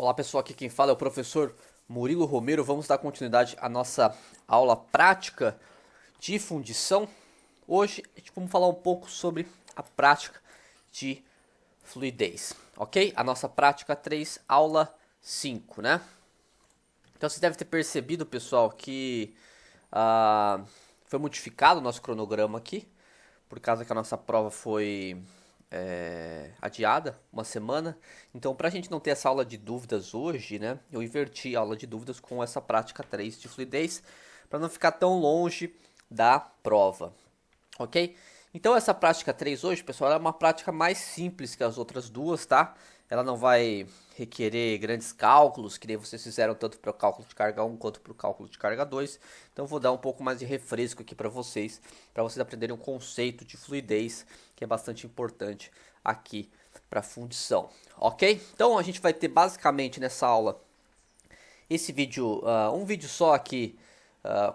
Olá pessoal, aqui quem fala é o professor Murilo Romero. Vamos dar continuidade à nossa aula prática de fundição. Hoje vamos falar um pouco sobre a prática de fluidez, ok? A nossa prática 3, aula 5, né? Então vocês devem ter percebido, pessoal, que foi modificado o nosso cronograma aqui, por causa que a nossa prova foi adiada uma semana. Então, para a gente não ter essa aula de dúvidas hoje, né, eu inverti a aula de dúvidas com essa prática 3 de fluidez, para não ficar tão longe da prova, ok? Então, essa prática 3 hoje, pessoal, é uma prática mais simples que as outras duas, tá? Ela não vai requerer grandes cálculos, que nem vocês fizeram tanto para o cálculo de carga 1 quanto para o cálculo de carga 2. Então, vou dar um pouco mais de refresco aqui para vocês aprenderem um conceito de fluidez, que é bastante importante aqui para fundição, ok? Então, a gente vai ter basicamente nessa aula esse vídeo, um vídeo só aqui,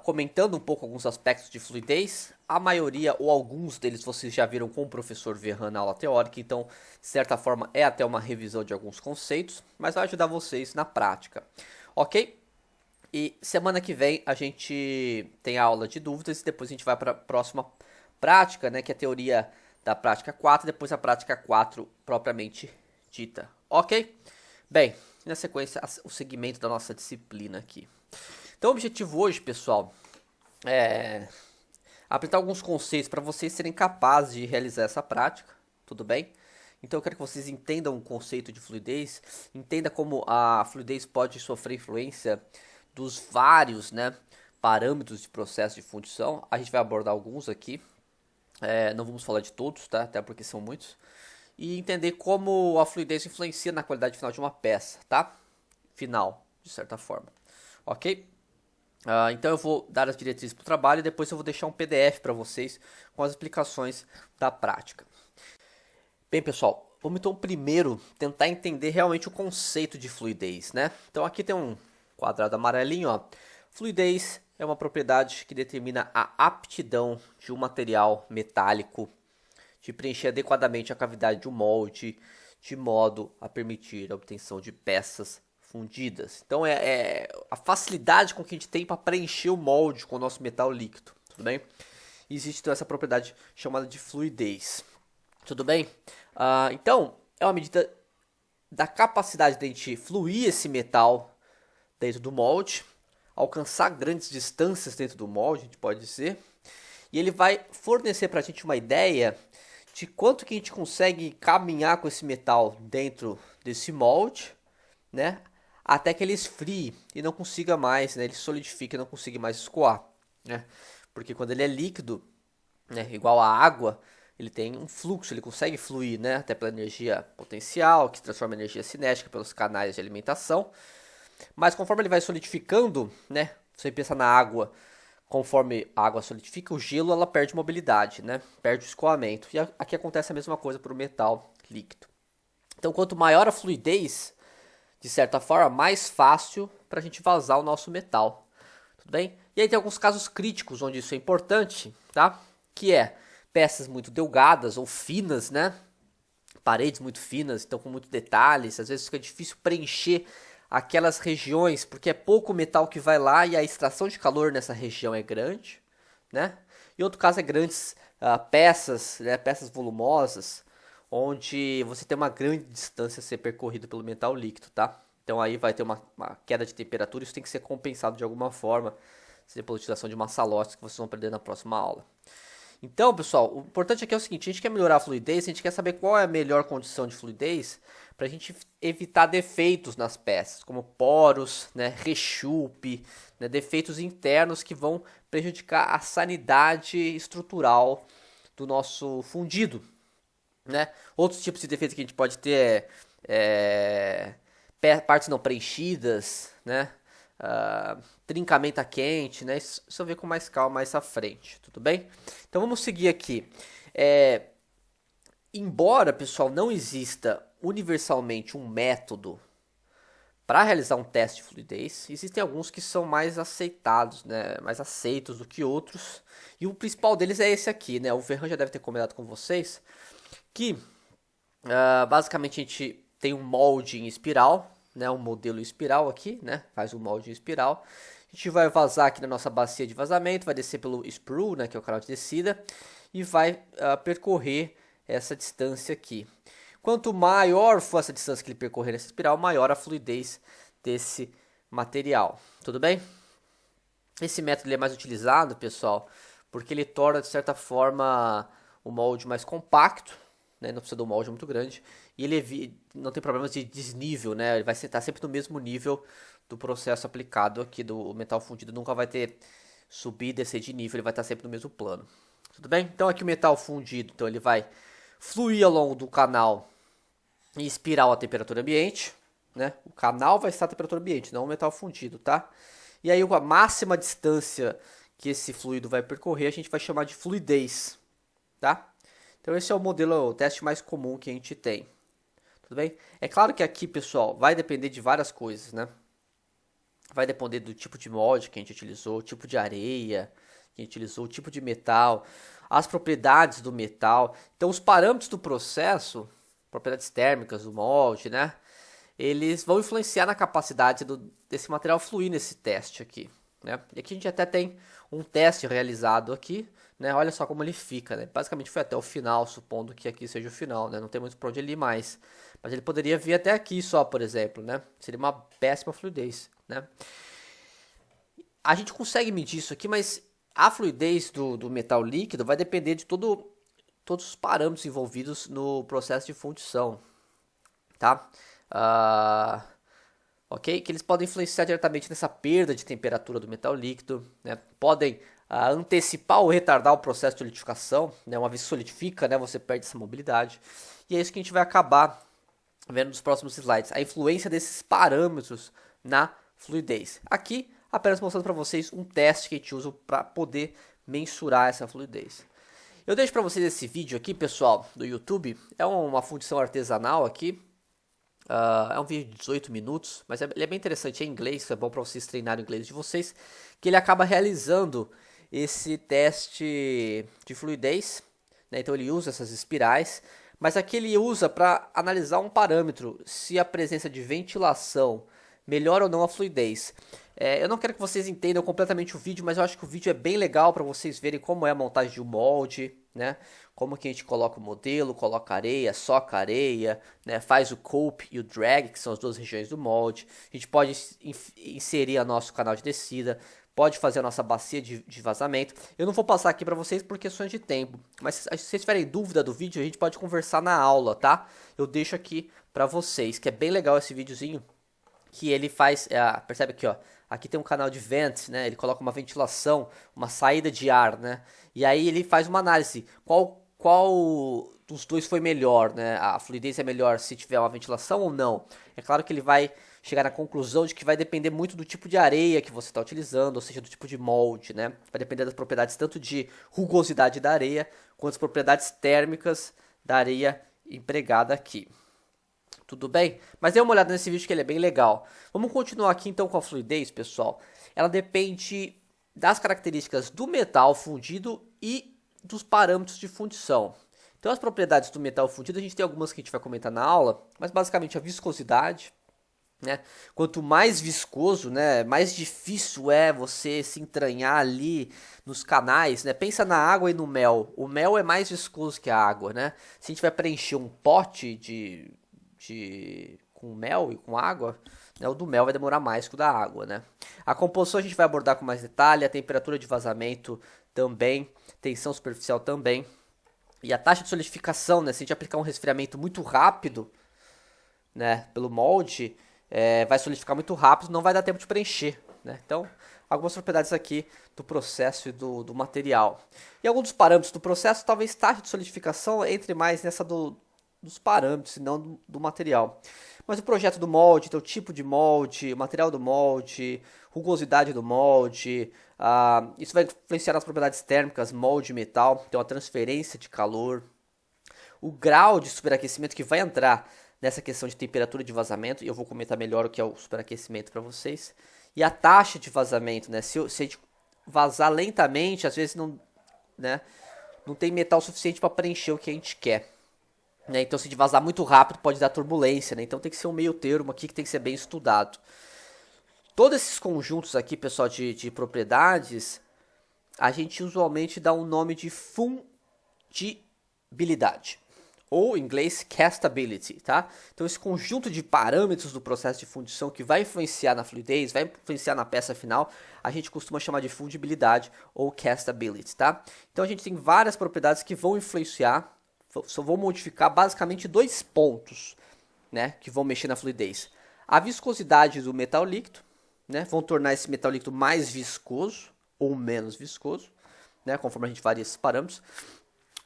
comentando um pouco alguns aspectos de fluidez. A maioria ou alguns deles vocês já viram com o professor Verran na aula teórica, então de certa forma é até uma revisão de alguns conceitos, mas vai ajudar vocês na prática, ok? E semana que vem a gente tem a aula de dúvidas e depois a gente vai para a próxima prática, né, que é a teoria da prática 4, depois a prática 4 propriamente dita, ok? Bem, na sequência o segmento da nossa disciplina aqui. Então o objetivo hoje, pessoal, é apresentar alguns conceitos para vocês serem capazes de realizar essa prática, tudo bem? Então eu quero que vocês entendam o conceito de fluidez, entenda como a fluidez pode sofrer influência dos vários, né, parâmetros de processo de fundição. A gente vai abordar alguns aqui, não vamos falar de todos, tá? Até porque são muitos. E entender como a fluidez influencia na qualidade final de uma peça, tá? Final, de certa forma, ok? Então eu vou dar as diretrizes para o trabalho e depois eu vou deixar um PDF para vocês com as explicações da prática. Bem, pessoal, vamos então primeiro tentar entender realmente o conceito de fluidez, né? Então aqui tem um quadrado amarelinho, ó. Fluidez é uma propriedade que determina a aptidão de um material metálico de preencher adequadamente a cavidade de um molde, de modo a permitir a obtenção de peças fundidas. Então é a facilidade com que a gente tem para preencher o molde com o nosso metal líquido, tudo bem? Existe então essa propriedade chamada de fluidez, tudo bem? Então é uma medida da capacidade de a gente fluir esse metal dentro do molde, alcançar grandes distâncias dentro do molde, a gente pode dizer, e ele vai fornecer para a gente uma ideia de quanto que a gente consegue caminhar com esse metal dentro desse molde, né? Até que ele esfrie e não consiga mais, né? Ele solidifique e não consiga mais escoar, né? Porque quando ele é líquido, né, igual a água, ele tem um fluxo, ele consegue fluir, né? Até pela energia potencial, que se transforma em energia cinética pelos canais de alimentação. Mas conforme ele vai solidificando, né? Você pensa na água, conforme a água solidifica, o gelo ela perde mobilidade, né? Perde o escoamento. E aqui acontece a mesma coisa para o metal líquido. Então, quanto maior a fluidez, de certa forma, mais fácil para a gente vazar o nosso metal. Tudo bem? E aí tem alguns casos críticos onde isso é importante, tá? Que é peças muito delgadas ou finas, né? Paredes muito finas, então com muitos detalhes. Às vezes fica difícil preencher aquelas regiões, porque é pouco metal que vai lá e a extração de calor nessa região é grande, né? E outro caso é grandes peças, né? Peças volumosas, onde você tem uma grande distância a ser percorrida pelo metal líquido, tá? Então aí vai ter uma queda de temperatura, isso tem que ser compensado de alguma forma, seja pela utilização de massa lógica que vocês vão aprender na próxima aula. Então, pessoal, o importante aqui é o seguinte, a gente quer melhorar a fluidez, a gente quer saber qual é a melhor condição de fluidez para a gente evitar defeitos nas peças, como poros, né, rechupе, né, defeitos internos que vão prejudicar a sanidade estrutural do nosso fundido, né? Outros tipos de defeitos que a gente pode ter partes não preenchidas, né? Trincamento a quente, né? Isso eu ver com mais calma mais à frente, tudo bem? Então vamos seguir aqui. Embora, pessoal, não exista universalmente um método para realizar um teste de fluidez, existem alguns que são mais aceitados, né? Mais aceitos do que outros. E o principal deles é esse aqui, né? O Verran já deve ter comentado com vocês que basicamente a gente tem um molde em espiral, né, um modelo espiral aqui, né, faz um molde em espiral. A gente vai vazar aqui na nossa bacia de vazamento, vai descer pelo sprue, né, que é o canal de descida, e vai percorrer essa distância aqui. Quanto maior for essa distância que ele percorrer nessa espiral, maior a fluidez desse material. Tudo bem? Esse método ele é mais utilizado, pessoal, porque ele torna, de certa forma, o molde mais compacto, né? Não precisa de um molde muito grande, e ele não tem problemas de desnível, né? Ele vai estar sempre no mesmo nível do processo aplicado aqui do metal fundido, nunca vai ter subir e descer de nível, ele vai estar sempre no mesmo plano. Tudo bem? Então aqui o metal fundido, então ele vai fluir ao longo do canal em espiral a temperatura ambiente, né? O canal vai estar a temperatura ambiente, não o metal fundido, tá? E aí a máxima distância que esse fluido vai percorrer a gente vai chamar de fluidez, tá? Então esse é o modelo, o teste mais comum que a gente tem. Tudo bem? É claro que aqui, pessoal, vai depender de várias coisas, né? Vai depender do tipo de molde que a gente utilizou, o tipo de areia que a gente utilizou, o tipo de metal, as propriedades do metal. Então os parâmetros do processo, propriedades térmicas do molde, né? Eles vão influenciar na capacidade desse material fluir nesse teste aqui, né? E aqui a gente até tem um teste realizado aqui, né? Olha só como ele fica, né? Basicamente foi até o final, supondo que aqui seja o final, né? Não tem muito para onde ele ir mais. Mas ele poderia vir até aqui só, por exemplo, né? Seria uma péssima fluidez, né? A gente consegue medir isso aqui, mas a fluidez do metal líquido vai depender de todos os parâmetros envolvidos no processo de fundição, tá? Ok? Que eles podem influenciar diretamente nessa perda de temperatura do metal líquido, né? Podem antecipar ou retardar o processo de solidificação, né? Uma vez que solidifica, né, você perde essa mobilidade. E é isso que a gente vai acabar vendo nos próximos slides, a influência desses parâmetros na fluidez. Aqui, apenas mostrando para vocês um teste que a gente usa para poder mensurar essa fluidez. Eu deixo para vocês esse vídeo aqui, pessoal, do YouTube. É uma fundição artesanal aqui. É um vídeo de 18 minutos, mas ele é bem interessante, é em inglês, é bom para vocês treinarem o inglês de vocês, que ele acaba realizando esse teste de fluidez, né? Então ele usa essas espirais, mas aqui ele usa para analisar um parâmetro, se a presença de ventilação melhora ou não a fluidez. Eu não quero que vocês entendam completamente o vídeo, mas eu acho que o vídeo é bem legal para vocês verem como é a montagem de um molde, né? Como que a gente coloca o modelo, coloca areia, soca areia, né? Faz o cope e o drag, que são as duas regiões do molde. A gente pode inserir o nosso canal de descida, pode fazer a nossa bacia de vazamento. Eu não vou passar aqui para vocês por questões de tempo, mas se vocês tiverem dúvida do vídeo, a gente pode conversar na aula, tá? Eu deixo aqui para vocês, que é bem legal esse videozinho, que ele faz, percebe aqui, ó, aqui tem um canal de vent, né? Ele coloca uma ventilação, uma saída de ar, né? E aí ele faz uma análise, qual dos dois foi melhor, né? A fluidez é melhor se tiver uma ventilação ou não. É claro que ele vai chegar na conclusão de que vai depender muito do tipo de areia que você está utilizando, ou seja, do tipo de molde, né? Vai depender das propriedades tanto de rugosidade da areia, quanto das propriedades térmicas da areia empregada aqui. Tudo bem? Mas dê uma olhada nesse vídeo que ele é bem legal. Vamos continuar aqui então com a fluidez, pessoal. Ela depende das características do metal fundido e dos parâmetros de fundição. Então as propriedades do metal fundido, a gente tem algumas que a gente vai comentar na aula, mas basicamente a viscosidade, né? Quanto mais viscoso, né, mais difícil é você se entranhar ali nos canais, né? Pensa na água e no mel. O mel é mais viscoso que a água, né? Se a gente vai preencher um pote com mel e com água, né, o do mel vai demorar mais que o da água, né? A composição a gente vai abordar com mais detalhe, a temperatura de vazamento também, tensão superficial também, e a taxa de solidificação, né? Se a gente aplicar um resfriamento muito rápido, né, pelo molde, vai solidificar muito rápido, não vai dar tempo de preencher, né? Então, algumas propriedades aqui do processo e do material. E alguns dos parâmetros do processo, talvez taxa de solidificação entre mais nessa dos parâmetros e não do material. Mas o projeto do molde, então o tipo de molde, o material do molde, rugosidade do molde, isso vai influenciar nas propriedades térmicas, molde e metal, então a transferência de calor, o grau de superaquecimento que vai entrar nessa questão de temperatura de vazamento, e eu vou comentar melhor o que é o superaquecimento para vocês, e a taxa de vazamento, né? Se a gente vazar lentamente, às vezes não tem metal suficiente para preencher o que a gente quer. né? Então se vazar muito rápido pode dar turbulência, né? Então tem que ser um meio termo aqui que tem que ser bem estudado. Todos esses conjuntos aqui, pessoal, de propriedades, a gente usualmente dá um nome de fundibilidade, ou em inglês castability, tá? Então esse conjunto de parâmetros do processo de fundição que vai influenciar na fluidez, vai influenciar na peça final, a gente costuma chamar de fundibilidade ou castability, tá? Então a gente tem várias propriedades que vão influenciar, só vão modificar basicamente dois pontos, né, que vão mexer na fluidez. A viscosidade do metal líquido, né, vão tornar esse metal líquido mais viscoso ou menos viscoso, né, conforme a gente varia esses parâmetros,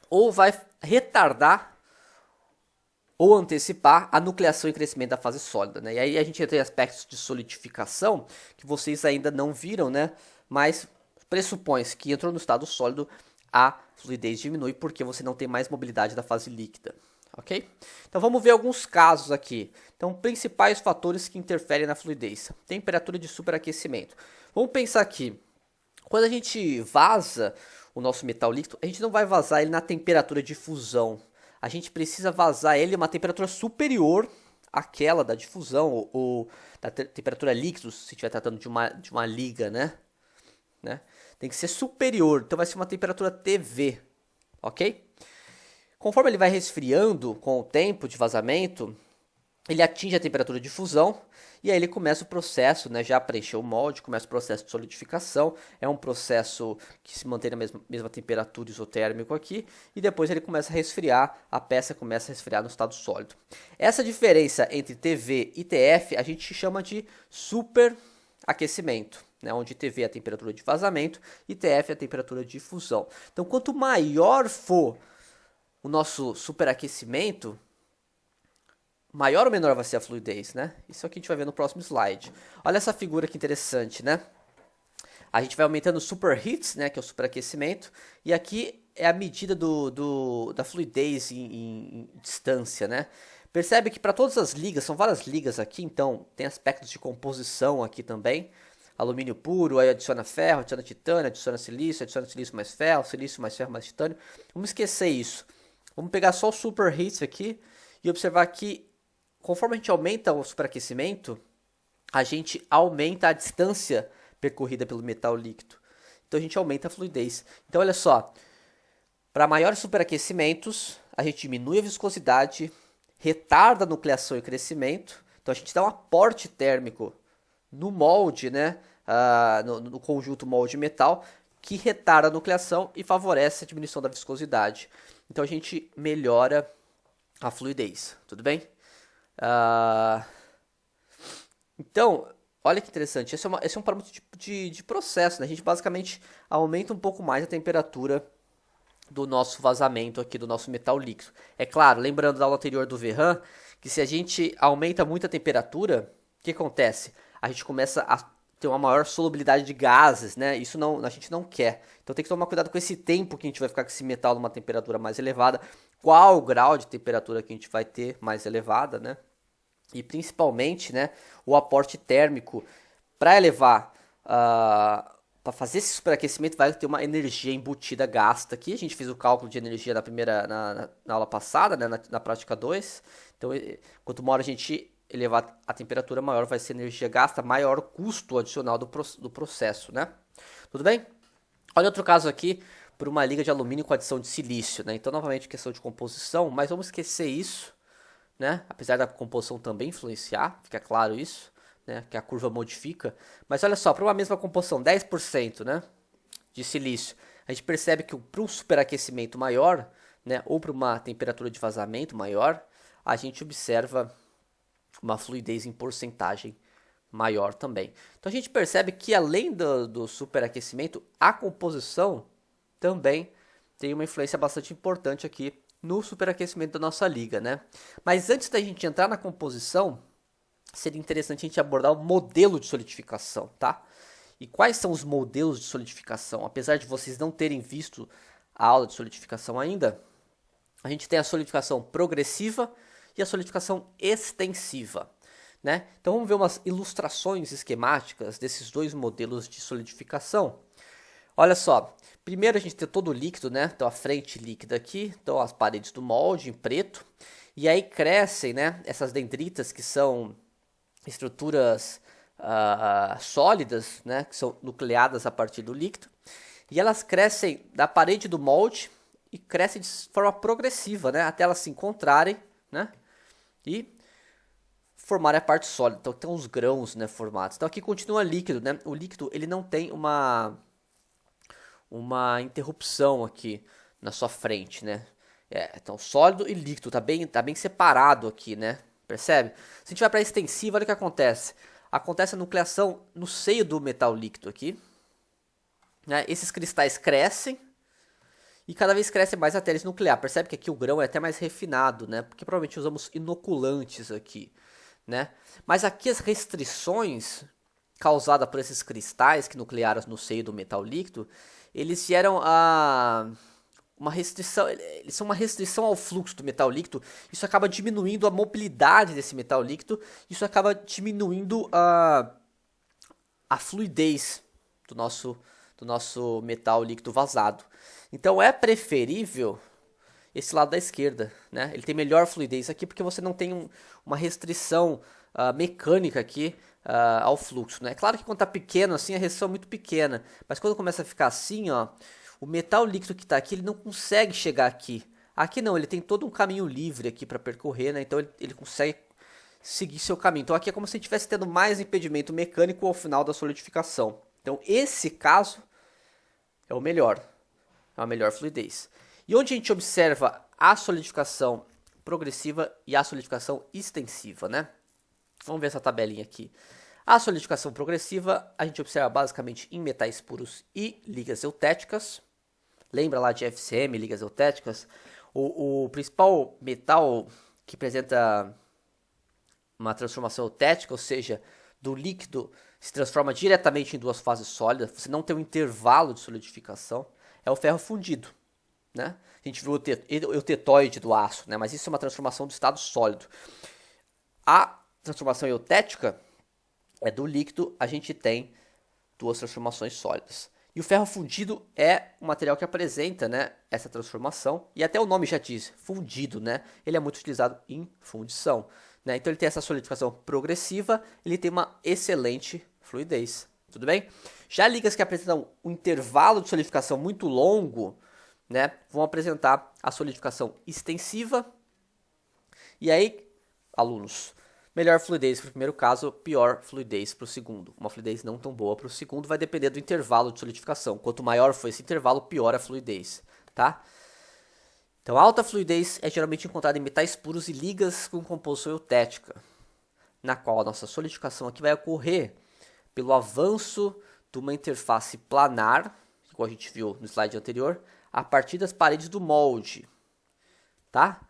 ou vai retardar ou antecipar a nucleação e crescimento da fase sólida, né? E aí a gente tem aspectos de solidificação que vocês ainda não viram, né? Mas pressupõe-se que entrou no estado sólido, a fluidez diminui porque você não tem mais mobilidade da fase líquida, ok? Então vamos ver alguns casos aqui. Então, principais fatores que interferem na fluidez. Temperatura de superaquecimento. Vamos pensar aqui. Quando a gente vaza o nosso metal líquido, a gente não vai vazar ele na temperatura de fusão. A gente precisa vazar ele a uma temperatura superior àquela da difusão ou da temperatura líquido, se estiver tratando de uma liga, né? Tem que ser superior, então vai ser uma temperatura TV, ok? Conforme ele vai resfriando com o tempo de vazamento, ele atinge a temperatura de fusão e aí ele começa o processo, né, já preencheu o molde, começa o processo de solidificação. É um processo que se mantém na mesma temperatura isotérmico aqui e depois ele começa a resfriar, a peça começa a resfriar no estado sólido. Essa diferença entre TV e TF a gente chama de superaquecimento, né, onde TV é a temperatura de vazamento e TF é a temperatura de fusão. Então quanto maior for o nosso superaquecimento, maior ou menor vai ser a fluidez, né? Isso aqui a gente vai ver no próximo slide. Olha essa figura que interessante, né? A gente vai aumentando o superheats, né, que é o superaquecimento, e aqui é a medida da fluidez em distância, né? Percebe que para todas as ligas, são várias ligas aqui, então tem aspectos de composição aqui também. Alumínio puro, aí adiciona ferro, adiciona titânio, adiciona silício mais ferro mais titânio. Vamos esquecer isso. Vamos pegar só o superheats aqui e observar que conforme a gente aumenta o superaquecimento, a gente aumenta a distância percorrida pelo metal líquido. Então a gente aumenta a fluidez. Então olha só, para maiores superaquecimentos, a gente diminui a viscosidade, retarda a nucleação e crescimento. Então a gente dá um aporte térmico no molde, né, no conjunto molde-metal, que retarda a nucleação e favorece a diminuição da viscosidade. Então a gente melhora a fluidez, tudo bem? Então, olha que interessante, esse é um parâmetro de processo, né? A gente basicamente aumenta um pouco mais a temperatura do nosso vazamento aqui, do nosso metal líquido. É claro, lembrando da aula anterior do Verran, que se a gente aumenta muito a temperatura, o que acontece? A gente começa a ter uma maior solubilidade de gases, né? Isso a gente não quer. Então tem que tomar cuidado com esse tempo que a gente vai ficar com esse metal numa temperatura mais elevada, qual o grau de temperatura que a gente vai ter mais elevada, né? E principalmente, né, o aporte térmico para elevar, para fazer esse superaquecimento vai ter uma energia embutida gasta aqui. A gente fez o cálculo de energia na aula passada, né, na prática 2. Então, quanto maior a gente elevar a temperatura, maior vai ser a energia gasta, maior o custo adicional do processo, né? Tudo bem? Olha outro caso aqui, por uma liga de alumínio com adição de silício, né? Então, novamente, questão de composição, mas vamos esquecer isso, né? Apesar da composição também influenciar, fica claro isso, né? Que a curva modifica. Mas olha só, para uma mesma composição, 10%, né, de silício, a gente percebe que para um superaquecimento maior, né, ou para uma temperatura de vazamento maior, a gente observa uma fluidez em porcentagem maior também. Então a gente percebe que além do superaquecimento, a composição também tem uma influência bastante importante aqui no superaquecimento da nossa liga, né? Mas antes da gente entrar na composição, seria interessante a gente abordar o modelo de solidificação, tá? E quais são os modelos de solidificação? Apesar de vocês não terem visto a aula de solidificação ainda, a gente tem a solidificação progressiva e a solidificação extensiva, né? Então vamos ver umas ilustrações esquemáticas desses dois modelos de solidificação. Olha só, primeiro a gente tem todo o líquido, né? Então a frente líquida aqui, então as paredes do molde em preto. E aí crescem, né, essas dendritas que são estruturas sólidas, né, que são nucleadas a partir do líquido. E elas crescem da parede do molde e crescem de forma progressiva, né, até elas se encontrarem, né, e formarem a parte sólida. Então tem uns grãos, né, formados. Então aqui continua líquido, né? O líquido ele não tem uma interrupção aqui na sua frente, né? Então sólido e líquido tá bem separado aqui, né? Percebe? Se a gente vai para extensiva, olha o que acontece. Acontece a nucleação no seio do metal líquido aqui, né? Esses cristais crescem e cada vez cresce mais até eles nuclear. Percebe que aqui o grão é até mais refinado, né? Porque provavelmente usamos inoculantes aqui, né? Mas aqui as restrições causadas por esses cristais que nuclearam no seio do metal líquido, eles geram uma restrição, eles são uma restrição ao fluxo do metal líquido. Isso acaba diminuindo a mobilidade desse metal líquido. Isso acaba diminuindo a fluidez do nosso metal líquido vazado. Então é preferível esse lado da esquerda, né? Ele tem melhor fluidez aqui porque você não tem uma restrição mecânica aqui ao fluxo, né? Claro que quando está pequeno assim a restrição é muito pequena, mas quando começa a ficar assim, ó, o metal líquido que está aqui ele não consegue chegar aqui. Aqui não, ele tem todo um caminho livre aqui para percorrer, né? Então ele consegue seguir seu caminho. Então aqui é como se estivesse tendo mais impedimento mecânico ao final da solidificação. Então esse caso é o melhor, é a melhor fluidez. E onde a gente observa a solidificação progressiva e a solidificação extensiva, né? Vamos ver essa tabelinha aqui. A solidificação progressiva a gente observa basicamente em metais puros e ligas eutéticas. Lembra lá de FCM, ligas eutéticas? O principal metal que apresenta uma transformação eutética, ou seja, do líquido se transforma diretamente em duas fases sólidas, você não tem um intervalo de solidificação, é o ferro fundido, né? A gente viu o tetóide do aço, né? Mas isso é uma transformação do estado sólido. A transformação eutética é do líquido, a gente tem duas transformações sólidas. E o ferro fundido é um material que apresenta, né, essa transformação, e até o nome já diz, fundido, né? Ele é muito utilizado em fundição, né? Então ele tem essa solidificação progressiva, ele tem uma excelente fluidez, tudo bem? Já ligas que apresentam um intervalo de solidificação muito longo, né, vão apresentar a solidificação extensiva. E aí, alunos, melhor fluidez para o primeiro caso, pior fluidez para o segundo. Uma fluidez não tão boa para o segundo, vai depender do intervalo de solidificação. Quanto maior for esse intervalo, pior a fluidez, tá? Então, a alta fluidez é geralmente encontrada em metais puros e ligas com composição eutética, na qual a nossa solidificação aqui vai ocorrer pelo avanço de uma interface planar, igual a gente viu no slide anterior, a partir das paredes do molde, tá?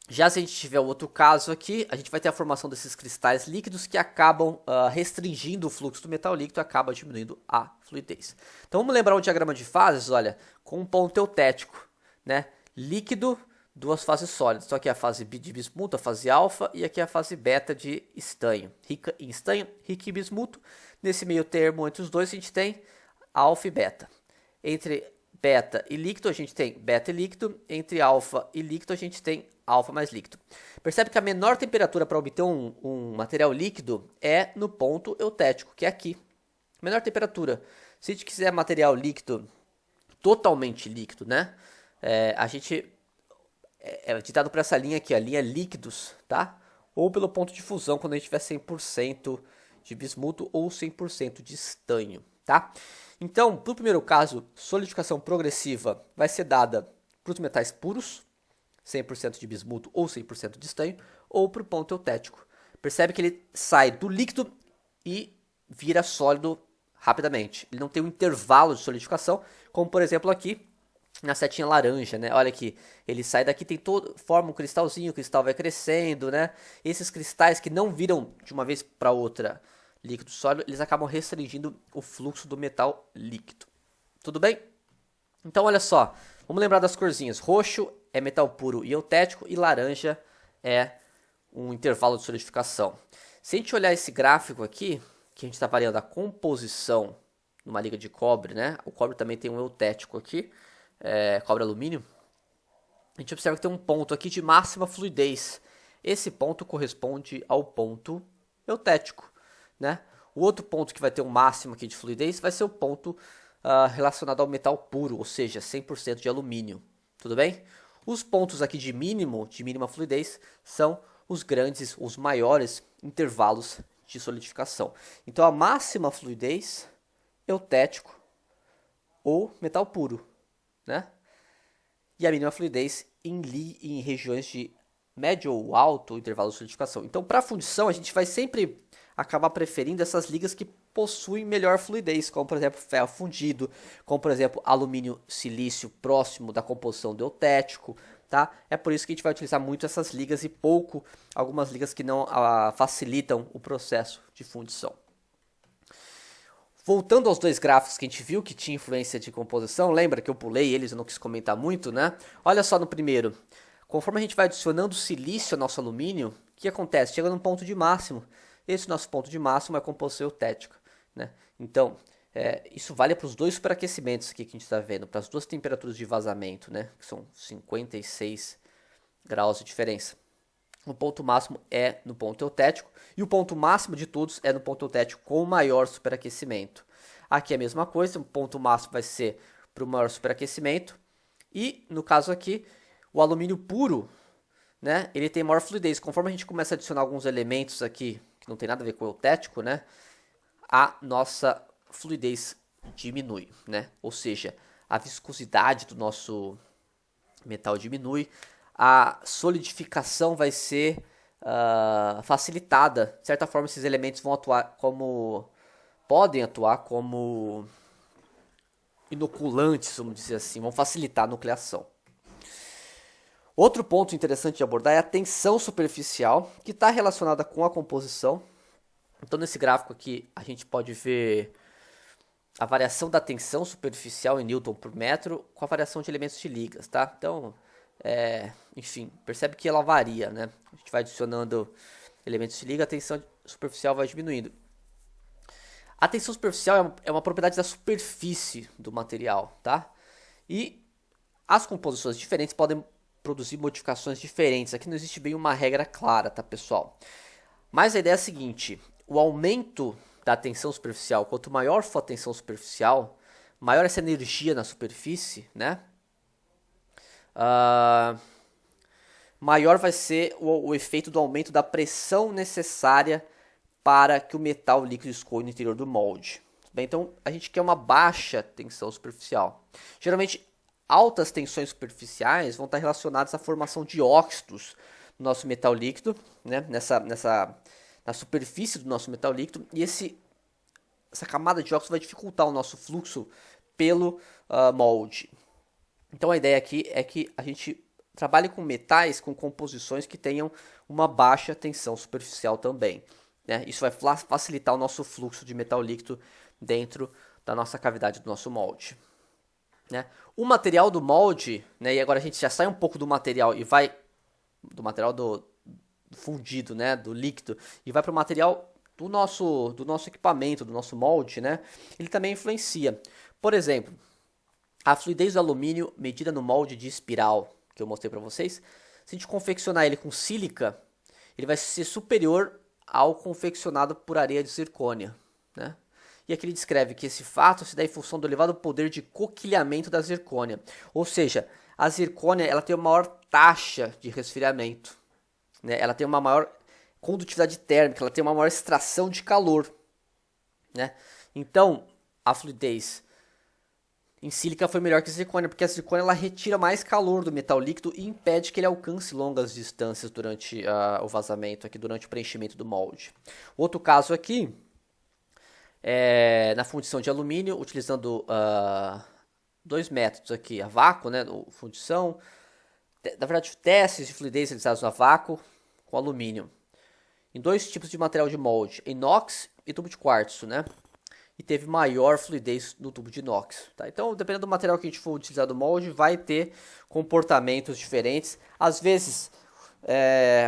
Já se a gente tiver outro caso aqui, a gente vai ter a formação desses cristais líquidos que acabam restringindo o fluxo do metal líquido e acaba diminuindo a fluidez. Então vamos lembrar o diagrama de fases, olha, com um ponto eutético, né? Líquido, duas fases sólidas. Então aqui é a fase de bismuto, a fase alfa, e aqui é a fase beta de estanho. Rica em estanho, rica em bismuto. Nesse meio termo entre os dois a gente tem alfa e beta. Entre beta e líquido a gente tem beta e líquido. Entre alfa e líquido a gente tem alfa mais líquido. Percebe que a menor temperatura para obter um material líquido é no ponto eutético, que é aqui. Menor temperatura. Se a gente quiser material líquido, totalmente líquido, né? A gente é ditado por essa linha aqui, a linha líquidos, tá? Ou pelo ponto de fusão, quando a gente tiver 100% de bismuto ou 100% de estanho, tá? Então, para o primeiro caso, solidificação progressiva vai ser dada para os metais puros, 100% de bismuto ou 100% de estanho, ou para o ponto eutético. Percebe que ele sai do líquido e vira sólido rapidamente. Ele não tem um intervalo de solidificação, como por exemplo aqui na setinha laranja, né? Olha aqui, ele sai daqui, forma um cristalzinho, o cristal vai crescendo, né? Esses cristais que não viram de uma vez para outra líquido sólido, eles acabam restringindo o fluxo do metal líquido. Tudo bem? Então olha só, vamos lembrar das corzinhas. Roxo é metal puro e eutético e laranja é um intervalo de solidificação. Se a gente olhar esse gráfico aqui, que a gente está variando a composição numa liga de cobre, né? O cobre também tem um eutético aqui, cobre-alumínio. A gente observa que tem um ponto aqui de máxima fluidez. Esse ponto corresponde ao ponto eutético, né? O outro ponto que vai ter um máximo aqui de fluidez vai ser o ponto relacionado ao metal puro, ou seja, 100% de alumínio. Tudo bem? Os pontos aqui de mínima fluidez, são os grandes, os maiores intervalos de solidificação. Então, a máxima fluidez, eutético ou metal puro, né? E a mínima fluidez em regiões de médio ou alto intervalo de solidificação. Então, para fundição, a gente vai sempre acabar preferindo essas ligas que possuem melhor fluidez, como por exemplo ferro fundido, como por exemplo alumínio silício próximo da composição do eutético, tá? É por isso que a gente vai utilizar muito essas ligas e pouco algumas ligas que não facilitam o processo de fundição. Voltando aos dois gráficos que a gente viu que tinha influência de composição, lembra que eu pulei eles, eu não quis comentar muito, né? Olha só no primeiro, conforme a gente vai adicionando silício ao nosso alumínio, o que acontece? Chega num ponto de máximo. Esse nosso ponto de máximo é a composição eutética, né? Então, isso vale para os dois superaquecimentos aqui que a gente está vendo, para as duas temperaturas de vazamento, né? Que são 56 graus de diferença. O ponto máximo é no ponto eutético e o ponto máximo de todos é no ponto eutético com o maior superaquecimento. Aqui é a mesma coisa, o ponto máximo vai ser para o maior superaquecimento e, no caso aqui, o alumínio puro, né, ele tem maior fluidez. Conforme a gente começa a adicionar alguns elementos aqui que não tem nada a ver com o eutético, né, a nossa fluidez diminui, né? Ou seja, a viscosidade do nosso metal diminui, a solidificação vai ser facilitada. De certa forma, esses elementos vão podem atuar como inoculantes, vamos dizer assim, vão facilitar a nucleação. Outro ponto interessante de abordar é a tensão superficial, que está relacionada com a composição. Então, nesse gráfico aqui, a gente pode ver a variação da tensão superficial em Newton por metro com a variação de elementos de ligas, tá? Então, enfim, percebe que ela varia, né? A gente vai adicionando elementos de liga, a tensão superficial vai diminuindo. A tensão superficial é uma propriedade da superfície do material, tá? E as composições diferentes podem produzir modificações diferentes. Aqui não existe bem uma regra clara, tá, pessoal? Mas a ideia é a seguinte: o aumento da tensão superficial, quanto maior for a tensão superficial, maior essa energia na superfície, né? Maior vai ser o efeito do aumento da pressão necessária para que o metal líquido escoe no interior do molde. Bem, então, a gente quer uma baixa tensão superficial. Geralmente, altas tensões superficiais vão estar relacionadas à formação de óxidos no nosso metal líquido, né? Na superfície do nosso metal líquido, e essa camada de óxido vai dificultar o nosso fluxo pelo molde. Então a ideia aqui é que a gente trabalhe com metais, com composições que tenham uma baixa tensão superficial também, né? Isso vai facilitar o nosso fluxo de metal líquido dentro da nossa cavidade do nosso molde, né? O material do molde, né, e agora a gente já sai um pouco do material e vai do material do fundido, né, do líquido, e vai para o material do nosso equipamento, do nosso molde, né? Ele também influencia. Por exemplo, a fluidez do alumínio medida no molde de espiral, que eu mostrei para vocês, se a gente confeccionar ele com sílica, ele vai ser superior ao confeccionado por areia de zircônia, né? E aqui ele descreve que esse fato se dá em função do elevado poder de coquilhamento da zircônia. Ou seja, a zircônia ela tem uma maior taxa de resfriamento, né? Ela tem uma maior condutividade térmica, ela tem uma maior extração de calor, né? Então, a fluidez em sílica foi melhor que a zircônia, porque a zircônia ela retira mais calor do metal líquido e impede que ele alcance longas distâncias durante o vazamento, aqui durante o preenchimento do molde. Outro caso aqui é na fundição de alumínio, utilizando dois métodos aqui, a vácuo, né, fundição, na verdade testes de fluidez realizados a vácuo com alumínio, em dois tipos de material de molde, inox e tubo de quartzo, né? E teve maior fluidez no tubo de inox, tá? Então, dependendo do material que a gente for utilizar do molde, vai ter comportamentos diferentes. Às vezes,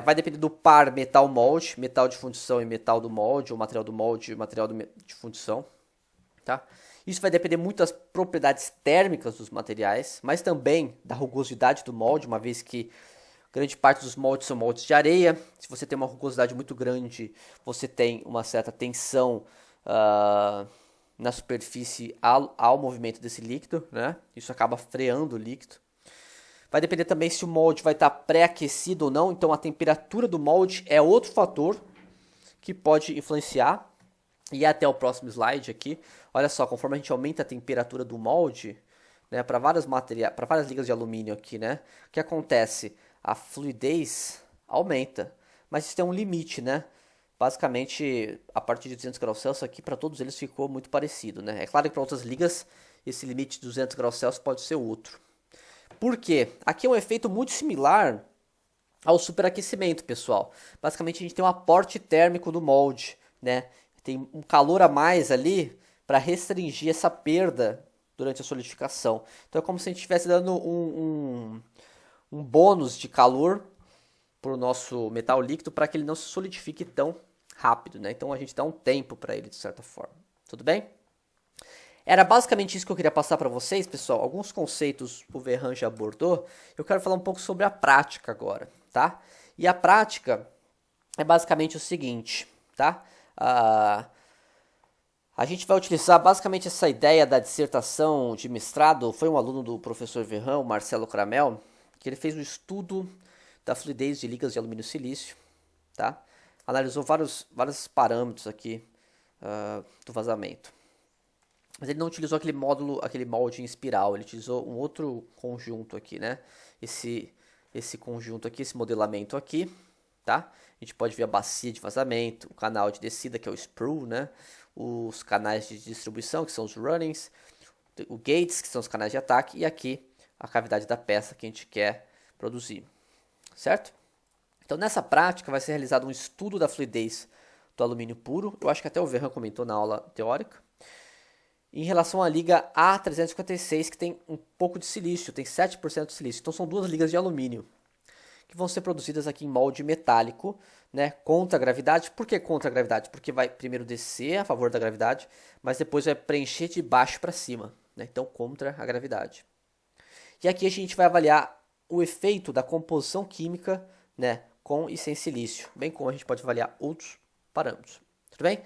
vai depender do par metal-molde, metal de fundição e metal do molde, ou material do molde e material de fundição, tá? Isso vai depender muito das propriedades térmicas dos materiais, mas também da rugosidade do molde, uma vez que grande parte dos moldes são moldes de areia. Se você tem uma rugosidade muito grande, você tem uma certa tensão na superfície ao movimento desse líquido, né? Isso acaba freando o líquido. Vai depender também se o molde vai estar pré-aquecido ou não, então a temperatura do molde é outro fator que pode influenciar. E até o próximo slide aqui, olha só, conforme a gente aumenta a temperatura do molde, né, para várias ligas de alumínio aqui, né, o que acontece? A fluidez aumenta, mas isso tem um limite, né? Basicamente, a partir de 200 graus Celsius aqui, para todos eles ficou muito parecido, né? É claro que para outras ligas, esse limite de 200 graus Celsius pode ser outro. Por quê? Aqui é um efeito muito similar ao superaquecimento, pessoal. Basicamente, a gente tem um aporte térmico no molde, né? Tem um calor a mais ali para restringir essa perda durante a solidificação. Então é como se a gente estivesse dando um bônus de calor para o nosso metal líquido para que ele não se solidifique tão rápido, né? Então a gente dá um tempo para ele de certa forma. Tudo bem? Era basicamente isso que eu queria passar para vocês, pessoal. Alguns conceitos o Verran já abordou. Eu quero falar um pouco sobre a prática agora, tá? E a prática é basicamente o seguinte, tá? A gente vai utilizar basicamente essa ideia da dissertação de mestrado. Foi um aluno do professor Verran, o Marcelo Cramel, que ele fez um estudo da fluidez de ligas de alumínio silício, tá? Analisou vários parâmetros aqui do vazamento. Mas ele não utilizou aquele molde em espiral, ele utilizou um outro conjunto aqui, né? Esse conjunto aqui, esse modelamento aqui, tá? A gente pode ver a bacia de vazamento, o canal de descida, que é o sprue, né? Os canais de distribuição, que são os runnings, o gates, que são os canais de ataque, e aqui a cavidade da peça que a gente quer produzir, certo? Então nessa prática vai ser realizado um estudo da fluidez do alumínio puro, eu acho que até o Verran comentou na aula teórica, em relação à liga A356, que tem um pouco de silício, tem 7% de silício. Então são duas ligas de alumínio que vão ser produzidas aqui em molde metálico, né, contra a gravidade. Por que contra a gravidade? Porque vai primeiro descer a favor da gravidade, mas depois vai preencher de baixo para cima, né, então contra a gravidade. E aqui a gente vai avaliar o efeito da composição química, né, com e sem silício, bem como a gente pode avaliar outros parâmetros. Tudo bem?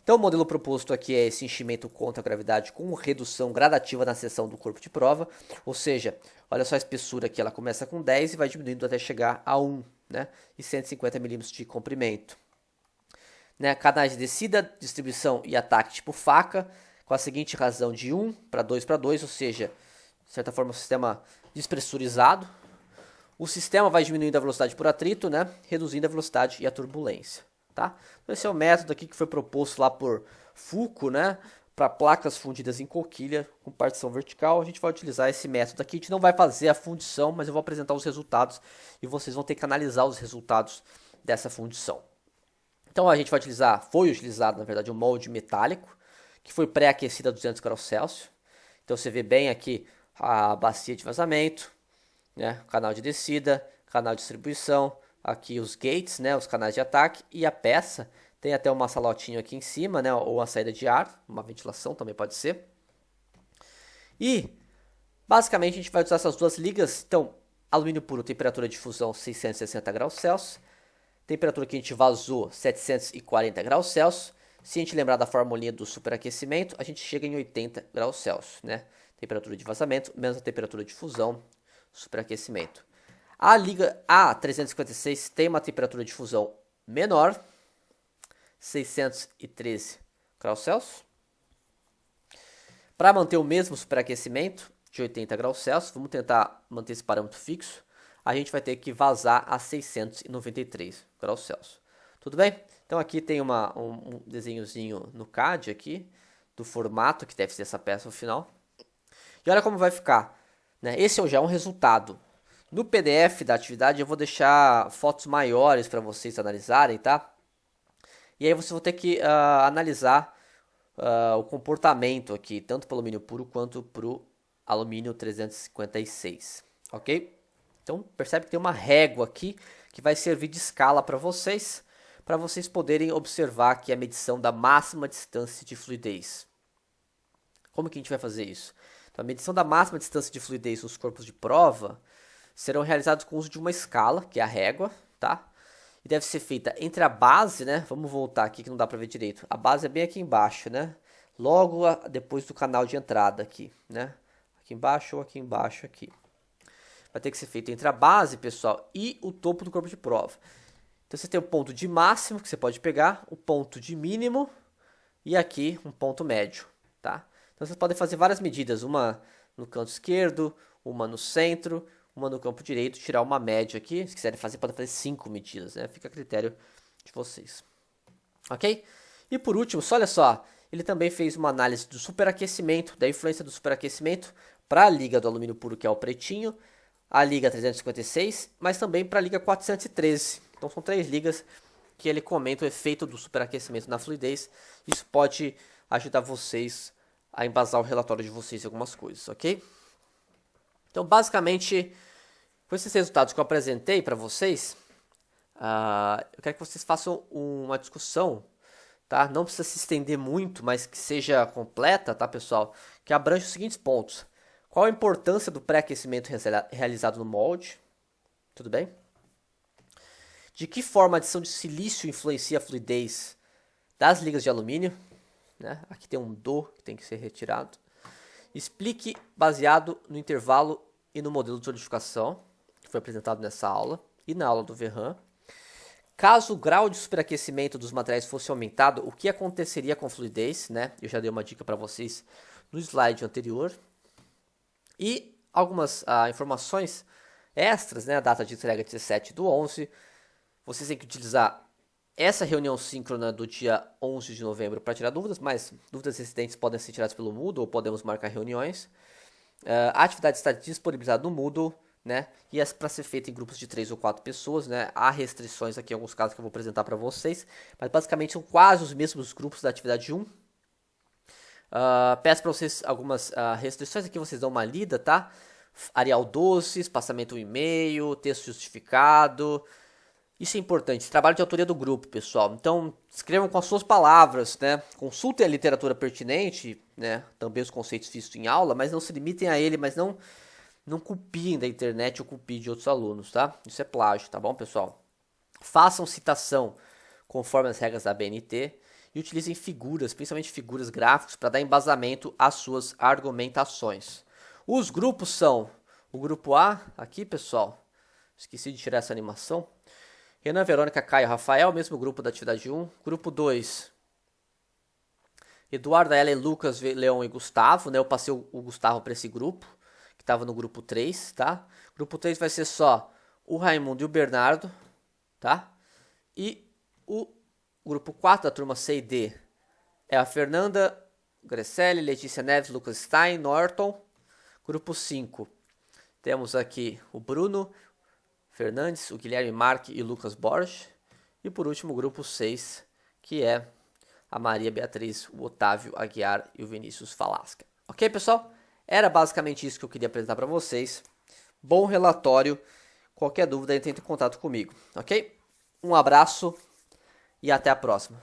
Então o modelo proposto aqui é esse enchimento contra a gravidade com redução gradativa na seção do corpo de prova, ou seja, olha só a espessura aqui, ela começa com 10 e vai diminuindo até chegar a 1, né, e 150 milímetros de comprimento. Né, canais de descida, distribuição e ataque tipo faca, com a seguinte razão de 1 para 2 para 2, ou seja, de certa forma um sistema despressurizado. O sistema vai diminuindo a velocidade por atrito, né, reduzindo a velocidade e a turbulência. Tá? Esse é o método aqui que foi proposto lá por Foucault, né, para placas fundidas em coquilha com partição vertical. A gente vai utilizar esse método aqui. A gente não vai fazer a fundição, mas eu vou apresentar os resultados e vocês vão ter que analisar os resultados dessa fundição. Então a gente vai utilizar, foi utilizado na verdade um molde metálico que foi pré-aquecido a 200 graus Celsius. Então você vê bem aqui a bacia de vazamento, né, canal de descida, canal de distribuição, aqui os gates, né, os canais de ataque, e a peça tem até uma salotinha aqui em cima, né, ou uma saída de ar, uma ventilação também pode ser. E basicamente a gente vai usar essas duas ligas. Então, alumínio puro, temperatura de fusão 660 graus Celsius, temperatura que a gente vazou 740 graus Celsius. Se a gente lembrar da formulinha do superaquecimento, a gente chega em 80 graus Celsius, né? Temperatura de vazamento menos a temperatura de fusão, superaquecimento. A liga A356 tem uma temperatura de fusão menor, 613 graus Celsius. Para manter o mesmo superaquecimento de 80 graus Celsius, vamos tentar manter esse parâmetro fixo, a gente vai ter que vazar a 693 graus Celsius. Tudo bem? Então aqui tem um desenhozinho no CAD aqui, do formato que deve ser essa peça no final. E olha como vai ficar, né? Esse já é um resultado. No PDF da atividade eu vou deixar fotos maiores para vocês analisarem, tá? E aí vocês vão ter que analisar o comportamento aqui, tanto para o alumínio puro quanto para o alumínio 356, ok? Então percebe que tem uma régua aqui que vai servir de escala para vocês poderem observar aqui a medição da máxima distância de fluidez. Como que a gente vai fazer isso? Então, a medição da máxima distância de fluidez nos corpos de prova serão realizados com o uso de uma escala, que é a régua, tá? E deve ser feita entre a base, né? Vamos voltar aqui que não dá para ver direito. A base é bem aqui embaixo, né? Logo depois do canal de entrada aqui, né? Aqui embaixo ou aqui embaixo aqui. Vai ter que ser feito entre a base, pessoal, e o topo do corpo de prova. Então você tem o ponto de máximo que você pode pegar, o ponto de mínimo e aqui um ponto médio, tá? Então vocês podem fazer várias medidas, uma no canto esquerdo, uma no centro, uma no campo direito, tirar uma média aqui. Se quiserem fazer, podem fazer 5 medidas, né? Fica a critério de vocês. Ok? E por último, olha só, ele também fez uma análise do superaquecimento, da influência do superaquecimento para a liga do alumínio puro, que é o pretinho, a liga 356, mas também para a liga 413. Então são 3 ligas que ele comenta o efeito do superaquecimento na fluidez. Isso pode ajudar vocês a embasar o relatório de vocês em algumas coisas, ok? Então, basicamente, com esses resultados que eu apresentei para vocês, eu quero que vocês façam uma discussão, tá? Não precisa se estender muito, mas que seja completa, tá, pessoal? Que abrange os seguintes pontos. Qual a importância do pré-aquecimento realizado no molde? Tudo bem? De que forma a adição de silício influencia a fluidez das ligas de alumínio? Né? Aqui tem um do que tem que ser retirado. Explique baseado no intervalo e no modelo de solidificação, que foi apresentado nessa aula e na aula do Verran. Caso o grau de superaquecimento dos materiais fosse aumentado, o que aconteceria com a fluidez? Né? Eu já dei uma dica para vocês no slide anterior. E algumas informações extras, né? A data de entrega é 17/11. Vocês têm que utilizar essa reunião síncrona do dia 11 de novembro para tirar dúvidas, mas dúvidas existentes podem ser tiradas pelo Moodle ou podemos marcar reuniões. A atividade está disponibilizada no Moodle, né? E é para ser feita em grupos de 3 ou 4 pessoas, né? Há restrições aqui em alguns casos que eu vou apresentar para vocês, mas basicamente são quase os mesmos grupos da atividade 1. Peço para vocês algumas restrições aqui, vocês dão uma lida, tá? Arial 12, espaçamento 1,5, texto justificado. Isso é importante, trabalho de autoria do grupo, pessoal. Então, escrevam com as suas palavras, né? Consultem a literatura pertinente, né? Também os conceitos vistos em aula, mas não se limitem a ele, mas não copiem da internet ou copiem de outros alunos, tá? Isso é plágio, tá bom, pessoal? Façam citação conforme as regras da BNT e utilizem figuras, principalmente figuras gráficas, para dar embasamento às suas argumentações. Os grupos são o grupo A, aqui, pessoal. Esqueci de tirar essa animação. Renan, Verônica, Caio, Rafael, mesmo grupo da atividade 1. Grupo 2, Eduardo, Ellen, Lucas, Leão e Gustavo, né? Eu passei o Gustavo para esse grupo, que estava no grupo 3, tá? Grupo 3 vai ser só o Raimundo e o Bernardo, tá? E o grupo 4 da turma C e D é a Fernanda, Grecelli, Letícia Neves, Lucas Stein, Norton. Grupo 5, temos aqui o Bruno Fernandes, o Guilherme Marque e Lucas Borges. E por último, o grupo 6, que é a Maria Beatriz, o Otávio Aguiar e o Vinícius Falasca. Ok, pessoal? Era basicamente isso que eu queria apresentar para vocês. Bom relatório. Qualquer dúvida, entre em contato comigo, ok? Um abraço e até a próxima.